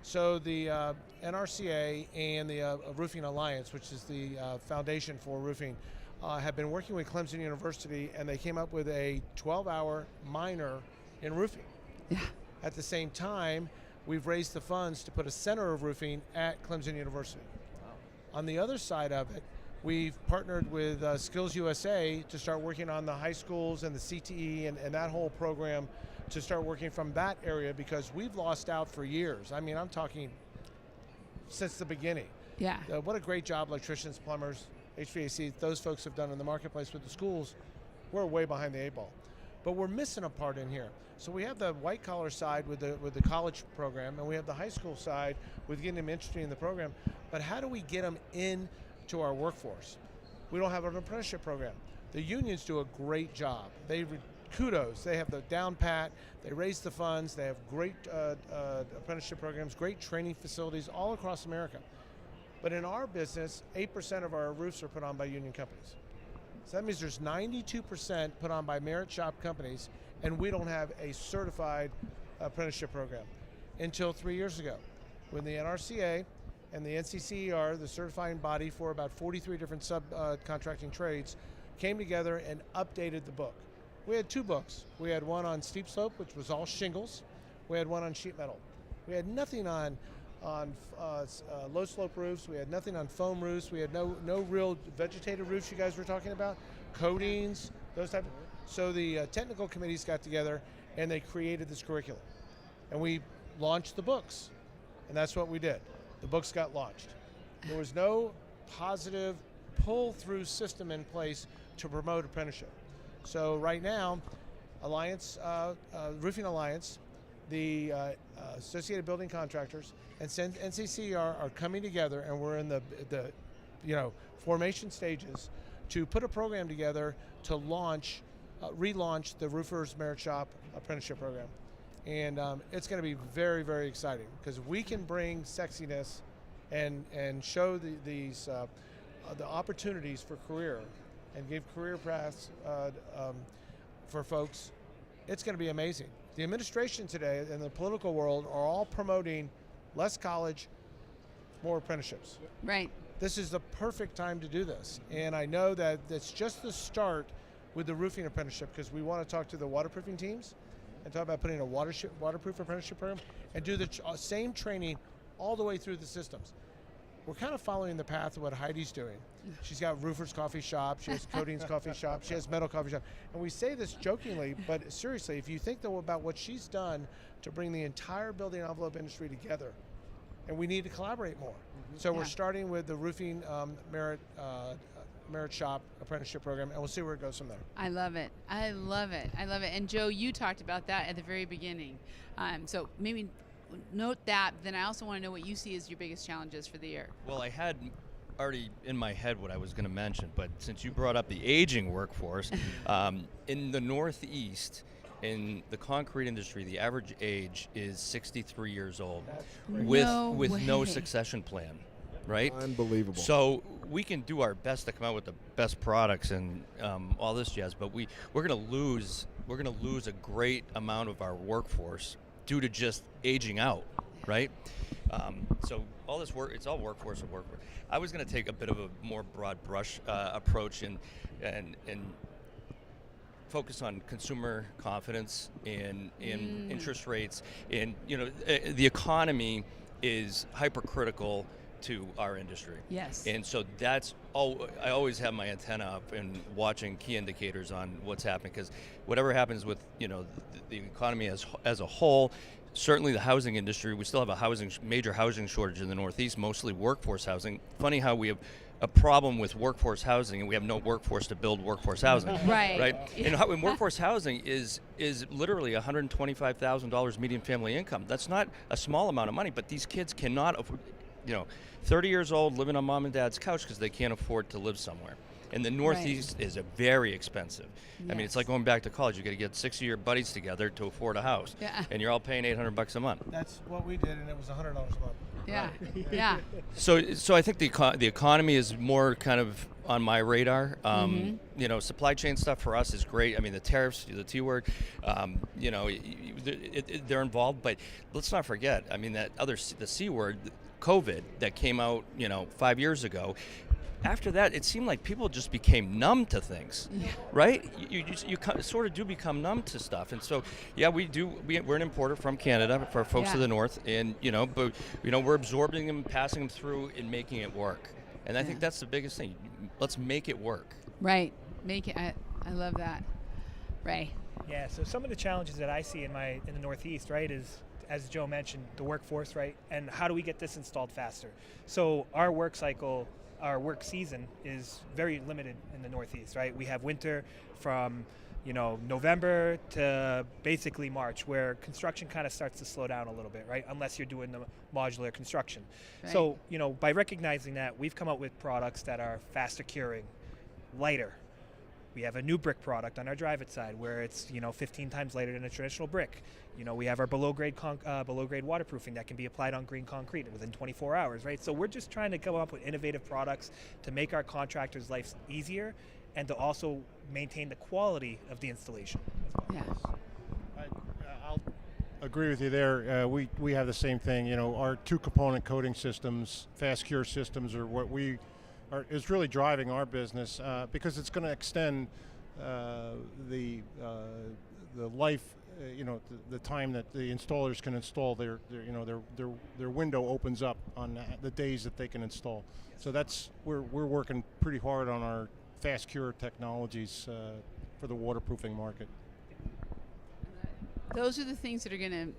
S4: So the NRCA and the Roofing Alliance, which is the foundation for roofing, have been working with Clemson University, and they came up with a 12-hour minor in roofing.
S1: Yeah.
S4: At the same time, we've raised the funds to put a center of roofing at Clemson University. Wow. On the other side of it, we've partnered with Skills USA to start working on the high schools and the CTE and that whole program to start working from that area, because we've lost out for years. I mean, I'm talking since the beginning.
S1: Yeah.
S4: What a great job electricians, plumbers, HVAC, those folks have done in the marketplace with the schools. We're way behind the 8 ball. But we're missing a part in here. So we have the white collar side with the college program, and we have the high school side with getting them interested in the program. But how do we get them into our workforce? We don't have an apprenticeship program. The unions do a great job. Kudos, they have the down pat, they raise the funds, they have great apprenticeship programs, great training facilities all across America. But in our business, 8% of our roofs are put on by union companies. So that means there's 92% put on by merit shop companies, and we don't have a certified apprenticeship program until 3 years ago, when the NRCA and the NCCER, the certifying body for about 43 different subcontracting trades, came together and updated the book. We had 2 books. We had one on steep slope, which was all shingles. We had one on sheet metal. We had nothing on low slope roofs. We had nothing on foam roofs. We had no real vegetated roofs you guys were talking about, coatings, those type of. So the technical committees got together and they created this curriculum, and we launched the books, and that's what we did. The books got launched. There was no positive pull-through system in place to promote apprenticeship. So right now, Roofing Alliance, the Associated Building Contractors, and NCCER are coming together, and we're in the formation stages to put a program together to relaunch the Roofers Merit Shop Apprenticeship Program. And it's going to be very, very exciting, because we can bring sexiness and show the opportunities for career and give career paths for folks. It's going to be amazing. The administration today and the political world are all promoting less college, more apprenticeships.
S1: Right.
S4: This is the perfect time to do this. And I know that it's just the start with the roofing apprenticeship, because we want to talk to the waterproofing teams and talk about putting a waterproof apprenticeship program and do the same training all the way through the systems. We're kind of following the path of what Heidi's doing. She's got Roofers Coffee Shop, she has Coatings Coffee Shop, she has Metal Coffee Shop. And we say this jokingly, but seriously, if you think though about what she's done to bring the entire building envelope industry together, and we need to collaborate more. So we're starting with the Roofing Merit Shop Apprenticeship Program, and we'll see where it goes from there.
S1: I love it. I love it. I love it. And Joe, you talked about that at the very beginning. So maybe note that, then I also want to know what you see as your biggest challenges for the year.
S3: Well, I had already in my head what I was going to mention, but since you brought up the aging workforce, in the Northeast, in the concrete industry, the average age is 63 years old with no succession plan, right?
S5: Unbelievable.
S3: So we can do our best to come out with the best products and all this jazz, but we're going to lose a great amount of our workforce due to just aging out, right? So all this work, it's all workforce and workforce. I was going to take a bit of a more broad brush approach and focus on consumer confidence and interest rates, and the economy is hypercritical to our industry.
S1: Yes.
S3: And so that's all. I always have my antenna up and watching key indicators on what's happening, because whatever happens with the economy as a whole, certainly the housing industry, we still have a major housing shortage in the Northeast, mostly workforce housing. Funny how we have a problem with workforce housing and we have no workforce to build workforce housing.
S1: Right.
S3: And workforce housing is literally $125,000 median family income. That's not a small amount of money, but these kids cannot afford, 30 years old living on mom and dad's couch because they can't afford to live somewhere. And the Northeast is very expensive. I mean, it's like going back to college. You got to get 6 of your buddies together to afford a house, and you're all paying $800 a month.
S4: That's what we did, and it was $100 a month.
S1: Yeah, yeah.
S3: So I think the economy is more kind of on my radar. Supply chain stuff for us is great. I mean, the tariffs, the T word, they're involved. But let's not forget. I mean, the C word, COVID, that came out 5 years ago. After that, it seemed like people just became numb to things, right? You sort of do become numb to stuff, and so we're an importer from Canada for folks to the north, and but we're absorbing them, passing them through, and making it work. And I think that's the biggest thing. Let's make it work.
S1: Right. Make it. I love that. Ray.
S2: Yeah, so some of the challenges that I see in the Northeast, right, is, as Joe mentioned, the workforce, right, and how do we get this installed faster? So our work cycle, our work season is very limited in the Northeast, right? We have winter from, November to basically March, where construction kind of starts to slow down a little bit, right? Unless you're doing the modular construction.
S1: Right.
S2: So, by recognizing that, we've come up with products that are faster curing, lighter. We have a new brick product on our drive-it side where it's 15 times lighter than a traditional brick. We have our below grade waterproofing that can be applied on green concrete within 24 hours, right? So we're just trying to come up with innovative products to make our contractors' lives easier and to also maintain the quality of the installation.
S1: Yeah.
S6: I'll agree with you there. We have the same thing. Our 2-component coating systems, fast cure systems, are what is really driving our business because it's going to extend the life, the time that the installers can install their window opens up on the days that they can install. So we're working pretty hard on our fast cure technologies for the waterproofing market.
S1: Those are the things that are going to,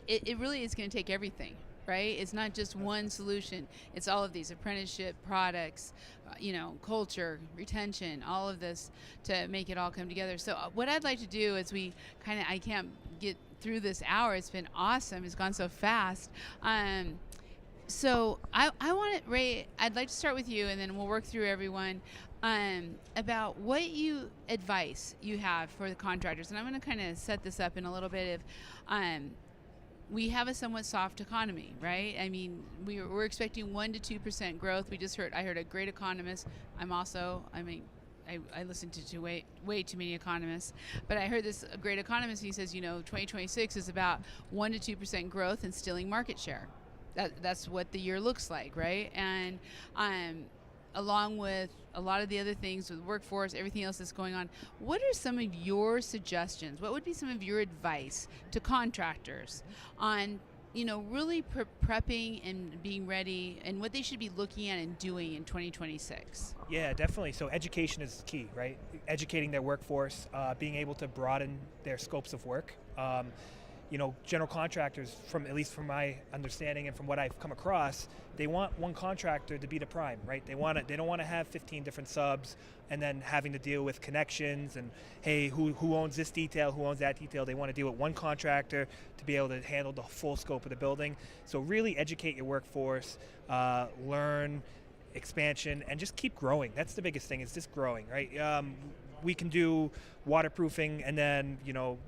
S1: it really is going to take everything, right? It's not just one solution. It's all of these apprenticeship products, culture, retention, all of this to make it all come together. So what I'd like to do is I can't get through this hour. It's been awesome. It's gone so fast. So I want to, Ray, I'd like to start with you and then we'll work through everyone about what advice you have for the contractors. And I'm going to kind of set this up in a little bit of, we have a somewhat soft economy, right? I mean, we're expecting 1% to 2% growth. I heard a great economist. I listen to way too many economists, but I heard this great economist. He says, 2026 is about 1% to 2% growth and stealing market share. That's what the year looks like, right? And along with a lot of the other things with workforce, everything else that's going on, what are some of your suggestions? What would be some of your advice to contractors on, really prepping and being ready and what they should be looking at and doing in 2026?
S2: Yeah, definitely. So education is key, right? Educating their workforce, being able to broaden their scopes of work. General contractors, at least from my understanding and from what I've come across, they want one contractor to be the prime, right? They don't want to have 15 different subs and then having to deal with connections and, hey, who owns this detail, who owns that detail. They want to deal with one contractor to be able to handle the full scope of the building. So really educate your workforce, learn expansion, and just keep growing. That's the biggest thing, is just growing, right? We can do waterproofing, and then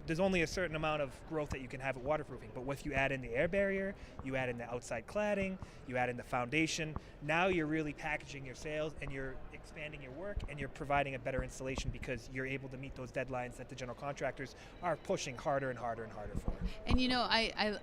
S2: there's only a certain amount of growth that you can have at waterproofing. But if you add in the air barrier, you add in the outside cladding, you add in the foundation, now you're really packaging your sales and you're expanding your work and you're providing a better installation because you're able to meet those deadlines that the general contractors are pushing harder and harder and harder for.
S1: And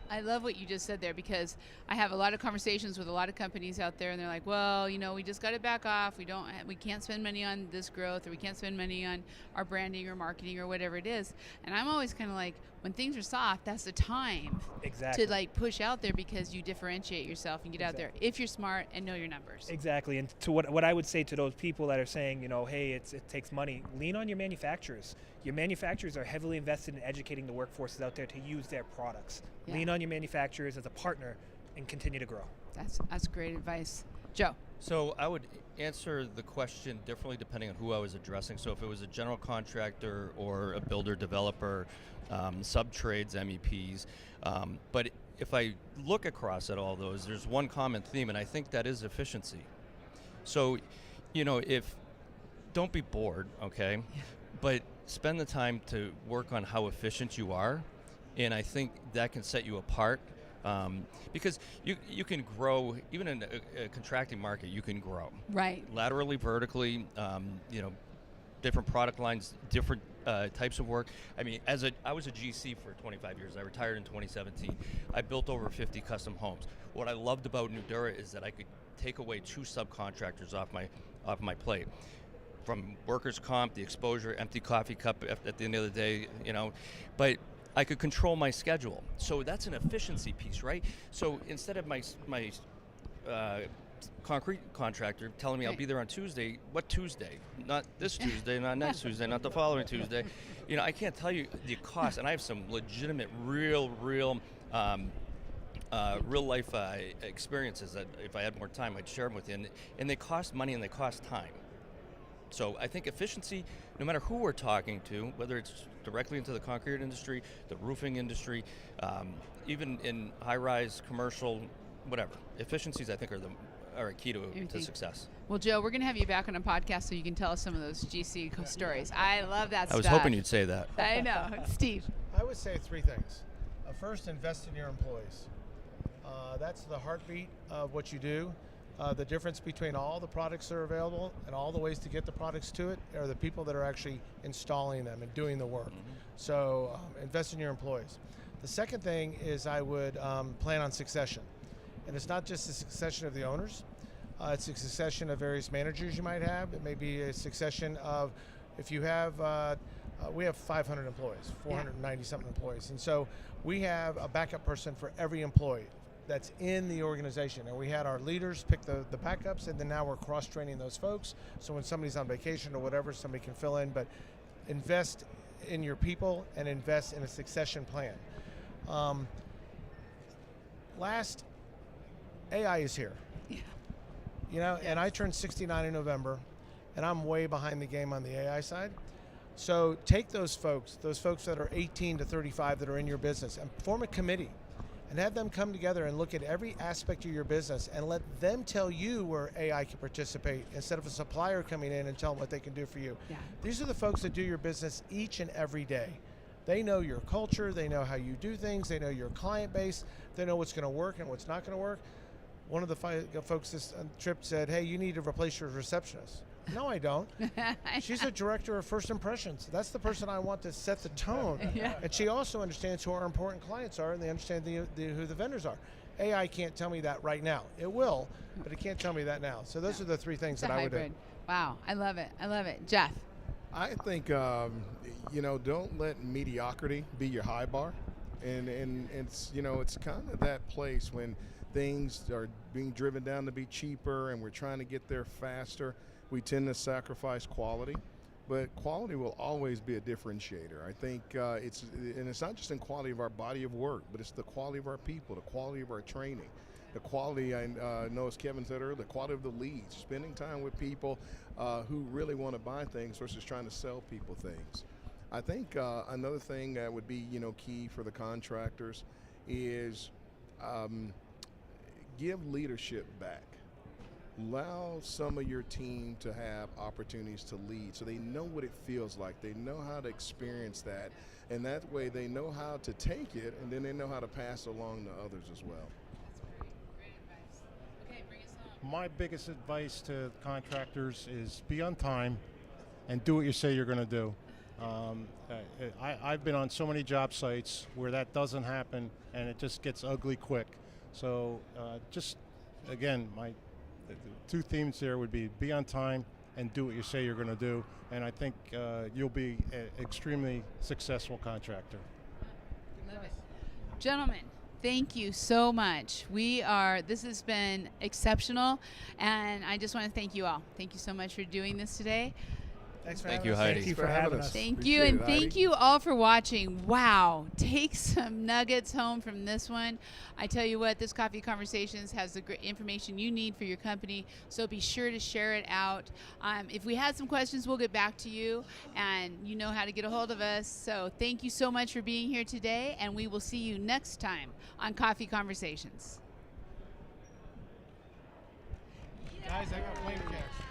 S1: I love what you just said there, because I have a lot of conversations with a lot of companies out there, and they're like, well, we just got to back off. We can't spend money on this growth, or we can't spend money on our branding or marketing or whatever it is. And I'm always kind of like, when things are soft, that's the time to push out there, because you differentiate yourself and get out there if you're smart and know your numbers.
S2: Exactly. And to what I would say to those people that are saying, hey, it takes money, lean on your manufacturers. Your manufacturers are heavily invested in educating the workforces out there to use their products. Yeah. Lean on your manufacturers as a partner and continue to grow.
S1: That's great advice. Joe.
S3: So I would answer the question differently depending on who I was addressing. So if it was a general contractor or a builder developer, sub-trades, MEPs, but if I look across at all those, there's one common theme, and I think that is efficiency. So, don't be bored, okay? Yeah. But spend the time to work on how efficient you are, and I think that can set you apart. Because you can grow, even in a contracting market, you can grow.
S1: Right.
S3: Laterally, vertically, different product lines, different types of work. I mean, I was a GC for 25 years. I retired in 2017. I built over 50 custom homes. What I loved about Nudura is that I could take away 2 subcontractors off my plate. From workers' comp, the exposure, empty coffee cup at the end of the day, but I could control my schedule. So that's an efficiency piece, right? So instead of my concrete contractor telling me I'll
S1: Right.
S3: be there on Tuesday. What Tuesday? Not this Tuesday, not next Tuesday, not the following Tuesday. You know, I can't tell you the cost, and I have some legitimate, real life experiences that if I had more time, I'd share them with you. And they cost money and they cost time. So I think efficiency, no matter who we're talking to, whether it's directly into the concrete industry, the roofing industry, even in high-rise, commercial, whatever, efficiencies I think are a key to
S1: Everything.
S3: success.
S1: Well, Joe, we're going to have you back on a podcast so you can tell us some of those GC stories. I love that
S3: I
S1: stuff.
S3: was hoping you'd say that.
S1: I know. Steve.
S4: I would say three things. First, invest in your employees. That's the heartbeat of what you do. The difference between all the products that are available and all the ways to get the products to it are the people that are actually installing them and doing the work. So invest in your employees. The second thing is I would plan on succession. And it's not just the succession of the owners. It's a succession of various managers you might have. It may be a succession of, if you have, we have 500 employees, 490 something employees. And so we have a backup person for every employee that's in the organization. And we had our leaders pick the backups, and then now we're cross-training those folks. So when somebody's on vacation or whatever, somebody can fill in. But invest in your people and invest in a succession plan. Last, AI is here.
S1: Yeah.
S4: You know, and I turned 69 in November, and I'm way behind the game on the AI side. So take those folks that are 18 to 35 that are in your business, and form a committee and have them come together and look at every aspect of your business and let them tell you where AI can participate instead of a supplier coming in and telling what they can do for you.
S1: Yeah.
S4: These are the folks that do your business each and every day. They know your culture, they know how you do things, they know your client base, they know what's going to work and what's not going to work. One of the folks this trip said, "Hey, you need to replace your receptionist." No, I don't. She's a director of first impressions. That's the person I want to set the tone.
S1: Yeah.
S4: And she also understands who our important clients are, and they understand who the vendors are. AI can't tell me that right now. It will, but it can't tell me that now. So those are the three things
S1: It's a
S4: that I would do.
S1: hybrid. Wow. I love it. I love it. Jeff.
S5: I think don't let mediocrity be your high bar, and it's it's kind of that place when things are being driven down to be cheaper and we're trying to get there faster. We tend to sacrifice quality, but quality will always be a differentiator. I think it's not just in quality of our body of work, but it's the quality of our people, the quality of our training, the quality, I know as Kevin said earlier, the quality of the leads, spending time with people who really want to buy things versus trying to sell people things. I think another thing that would be key for the contractors is give leadership back. Allow some of your team to have opportunities to lead so they know what it feels like. They know how to experience that, and that way they know how to take it, and then they know how to pass it along to others as well.
S1: Great advice. Okay, bring us home.
S6: My biggest advice to contractors is be on time and do what you say you're going to do. I've been on so many job sites where that doesn't happen and it just gets ugly quick. So again, my two themes there would be on time and do what you say you're going to do. And I think you'll be an extremely successful contractor.
S1: Love it. Gentlemen, thank you so much. This has been exceptional, and I just want to thank you all. Thank you so much for doing this today.
S4: Thanks for
S3: Thank
S4: having
S3: you,
S4: us.
S3: Heidi.
S2: Thank you for having us.
S1: Thank you,
S5: Appreciate
S1: and
S5: it,
S1: thank
S5: Heidi.
S1: you all for watching. Wow, take some nuggets home from this one. I tell you what, this Coffee Conversations has the great information you need for your company, so be sure to share it out. If we had some questions, we'll get back to you, and you know how to get a hold of us. So thank you so much for being here today, and we will see you next time on Coffee Conversations.
S4: Guys, I got plane cash.